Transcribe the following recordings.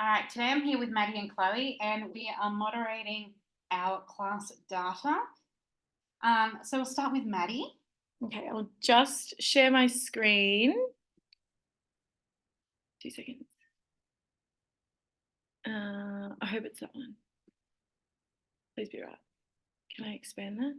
All right, today I'm here with Maddie and Chloe, and we are moderating our class data. So we'll start with Maddie. Okay, I'll just share my screen. 2 seconds. I hope it's that one. Please be right. Can I expand that?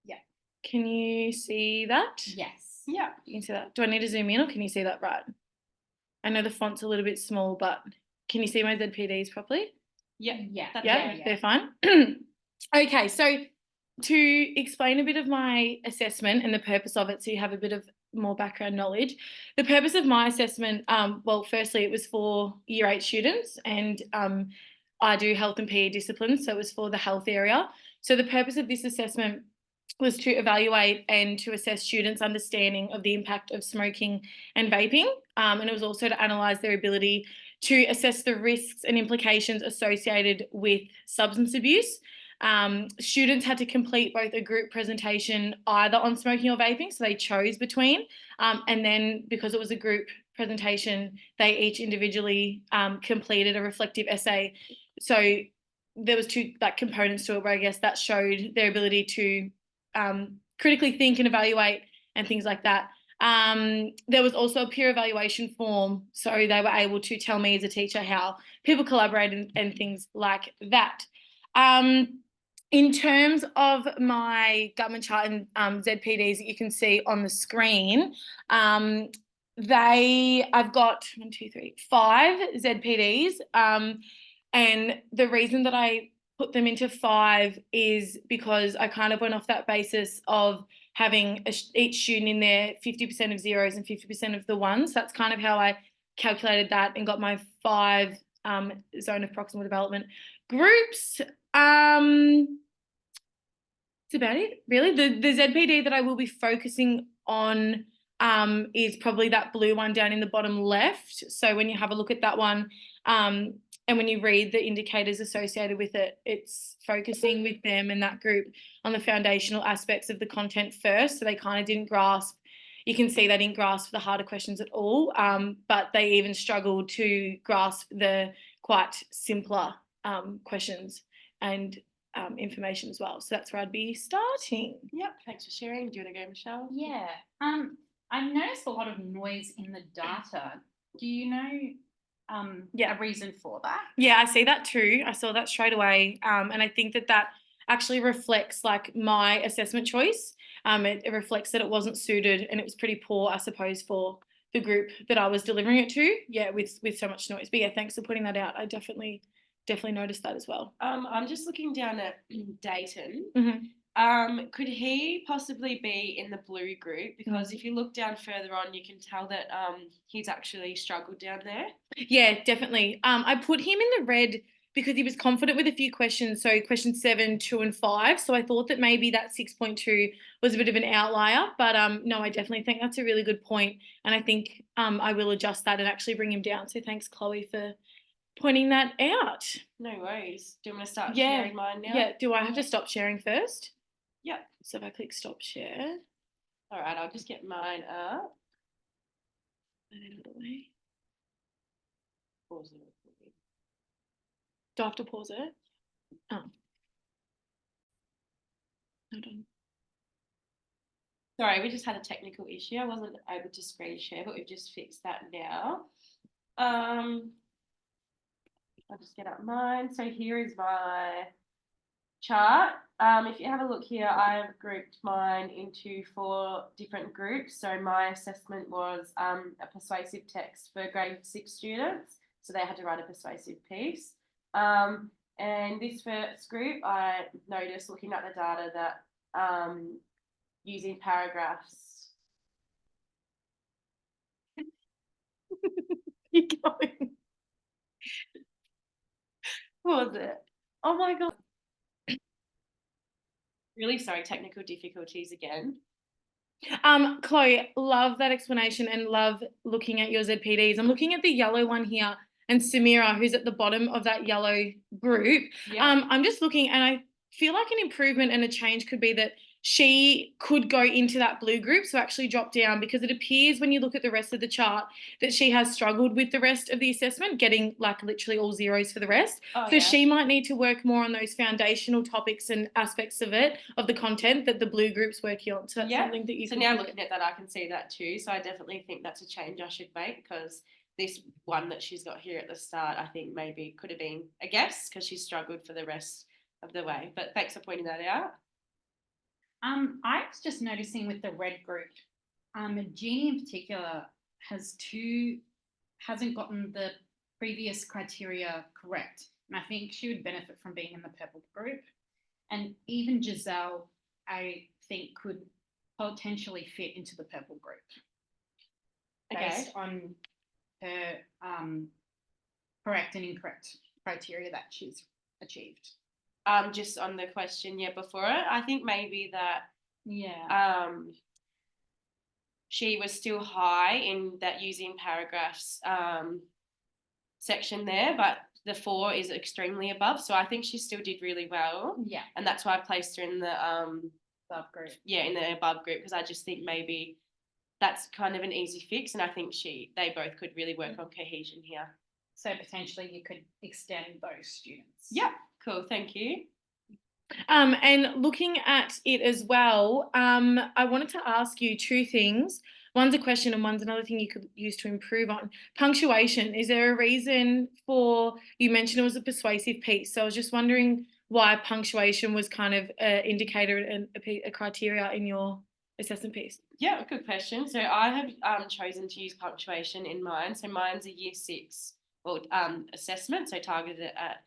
Yeah. Can you see that? Yes. Yeah, you can see that. Do I need to zoom in or can you see that right? I know the font's a little bit small, but can you see my ZPDs properly? Yeah. Yeah, they're fine. Okay, so to explain a bit of my assessment and the purpose of it, so you have a bit of more background knowledge. The purpose of my assessment, well, firstly, it was for Year 8 students, and I do health and PE disciplines, so it was for the health area. So the purpose of this assessment was to evaluate and to assess students' understanding of the impact of smoking and vaping, and it was also to analyse their ability to assess the risks and implications associated with substance abuse. Students had to complete both a group presentation either on smoking or vaping, so they chose between, and then because it was a group presentation, they each individually completed a reflective essay. So there was two components to it where I guess that showed their ability to critically think and evaluate and things like that. There was also a peer evaluation form, so they were able to tell me as a teacher how people collaborate and things like that. In terms of my Guttman chart and ZPDs that you can see on the screen, I've got 5 ZPDs, and the reason that I put them into 5 is because I kind of went off that basis of having each student in there 50% of zeros and 50% of the ones. That's kind of how I calculated that and got my 5 zone of proximal development groups. That's about it, really. The ZPD that I will be focusing on is probably that blue one down in the bottom left. So when you have a look at that one, and when you read the indicators associated with it, it's focusing with them and that group on the foundational aspects of the content first. So they kind of didn't grasp, you can see they didn't grasp the harder questions at all, but they even struggled to grasp the quite simpler questions and information as well. So that's where I'd be starting. Yep, thanks for sharing. Do you want to go, Michelle? Yeah. I've noticed a lot of noise in the data. Do you know a reason for that? Yeah, I see that too. I saw that straight away. And I think that actually reflects my assessment choice. It reflects that it wasn't suited and it was pretty poor, I suppose, for the group that I was delivering it to. Yeah, with so much noise. But yeah, thanks for putting that out. I definitely noticed that as well. I'm just looking down at Dayton. Mm-hmm. Could he possibly be in the blue group? Because if you look down further on, you can tell that he's actually struggled down there. Yeah, definitely. I put him in the red because he was confident with a few questions. So questions 7, 2, and 5. So I thought that maybe that 6.2 was a bit of an outlier. But no, I definitely think that's a really good point. And I think I will adjust that and actually bring him down. So thanks, Chloe, for pointing that out. No worries. Do you want me to start sharing mine now? Yeah. Do I have to stop sharing first? Yep. So if I click stop share. All right, I'll just get mine up. Pause it. Do I have to pause it? Oh. Hold on. Sorry, we just had a technical issue. I wasn't able to screen share, but we've just fixed that now. I'll just get up mine. So here is my chart. If you have a look here, I've grouped mine into 4 different groups. So my assessment was a persuasive text for grade 6 students. So they had to write a persuasive piece. And this first group, I noticed looking at the data that using paragraphs. Keep going. What was it? Oh my God. Really sorry, technical difficulties again. Chloe, love that explanation and love looking at your ZPDs. I'm looking at the yellow one here and Samira, who's at the bottom of that yellow group. Yeah. I'm just looking and I feel like an improvement and a change could be that she could go into that blue group, so actually drop down, because it appears when you look at the rest of the chart that she has struggled with the rest of the assessment, getting like literally all zeros for the rest. Oh, So yeah. she might need to work more on those foundational topics and aspects of it, of the content that the blue group's working on. So that's Yeah. something that you So could now look looking at that, I can see that too. So I definitely think that's a change I should make, because this one that she's got here at the start, I think maybe could have been a guess, because she's struggled for the rest of the way. But thanks for pointing that out. I was just noticing with the red group, Jeannie in particular hasn't gotten the previous criteria correct. And I think she would benefit from being in the purple group. And even Giselle, I think, could potentially fit into the purple group based on her correct and incorrect criteria that she's achieved. Just on the question, before it, I think maybe that she was still high in that using paragraphs section there, but the 4 is extremely above. So I think she still did really well. Yeah. And that's why I placed her in the above group. Yeah, in the above group, because I just think maybe that's kind of an easy fix, and I think they both could really work on cohesion here. So potentially you could extend those students. Yeah, cool, thank you. And looking at it as well, I wanted to ask you 2 things. One's a question and one's another thing you could use to improve on. Punctuation, is there a reason for, you mentioned it was a persuasive piece, so I was just wondering why punctuation was kind of an indicator and a criteria in your assessment piece. Yeah, good question. So I have chosen to use punctuation in mine. So mine's a year 6 assessment, so targeted at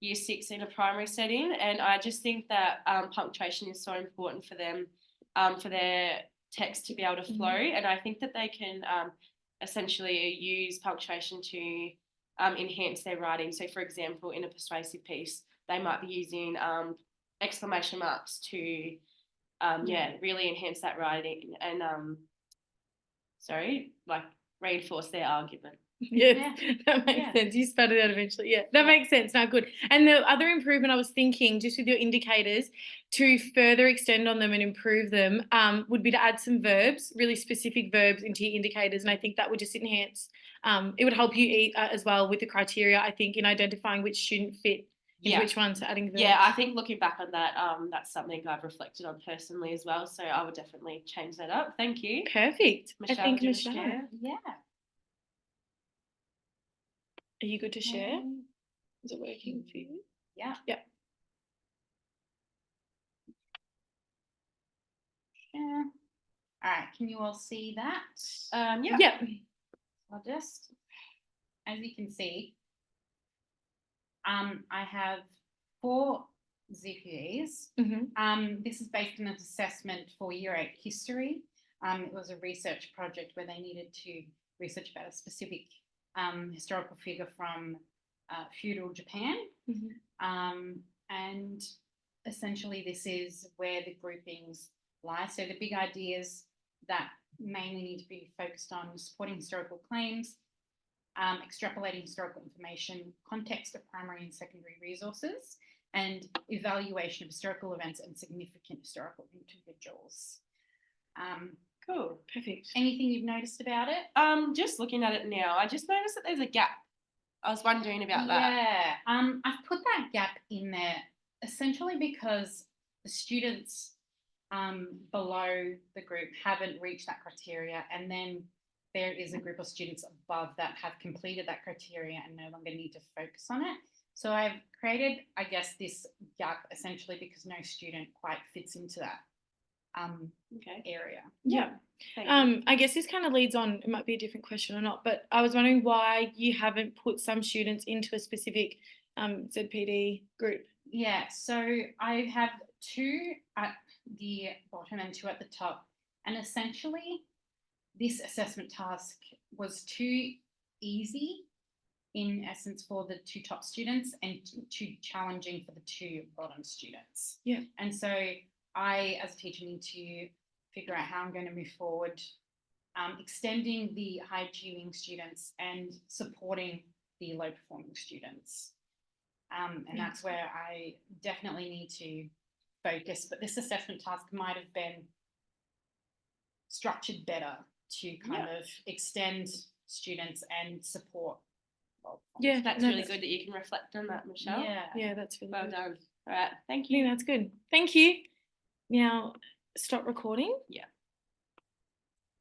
year 6 in a primary setting. And I just think that punctuation is so important for them, for their text to be able to flow. And I think that they can essentially use punctuation to enhance their writing. So for example, in a persuasive piece, they might be using exclamation marks to really enhance that writing and reinforce their argument. Yes, that makes sense. You spelled it out eventually. Yeah, that makes sense. Now, good. And the other improvement I was thinking, just with your indicators, to further extend on them and improve them, would be to add some verbs, really specific verbs into your indicators. And I think that would just enhance, it would help you as well with the criteria, I think, in identifying which student fit into which ones, adding verbs. Yeah, I think looking back on that, that's something I've reflected on personally as well. So I would definitely change that up. Thank you. Perfect. Michelle, I think do you Michelle. wanna share? Yeah. Are you good to share? Is it working for you? Yeah. Yeah. Share. All right. Can you all see that? Yeah. Yeah. I'll just, as you can see, I have 4 ZPAs. This is based on an assessment for year 8 history. It was a research project where they needed to research about a specific historical figure from feudal Japan. And essentially this is where the groupings lie. So the big ideas that mainly need to be focused on supporting historical claims, extrapolating historical information, context of primary and secondary resources, and evaluation of historical events and significant historical individuals. Cool. Perfect. Anything you've noticed about it? Just looking at it now, I just noticed that there's a gap. I was wondering about that. Yeah, I've put that gap in there essentially because the students below the group haven't reached that criteria, and then there is a group of students above that have completed that criteria and no longer need to focus on it. So I've created, I guess, this gap essentially because no student quite fits into that area. Yeah. I guess this kind of leads on, it might be a different question or not, but I was wondering why you haven't put some students into a specific ZPD group. Yeah, so I have 2 at the bottom and 2 at the top. And essentially, this assessment task was too easy in essence for the 2 top students and too challenging for the 2 bottom students. Yeah. And so I, as a teacher, need to figure out how I'm going to move forward, extending the high achieving students and supporting the low performing students. And that's where I definitely need to focus, but this assessment task might have been structured better to kind of extend students and support. Yeah, That's no, really good that you can reflect on that, Michelle. Yeah. Yeah, that's really Well good. done. All right, thank Yeah, you. that's good. Thank you. Now stop recording. Yeah.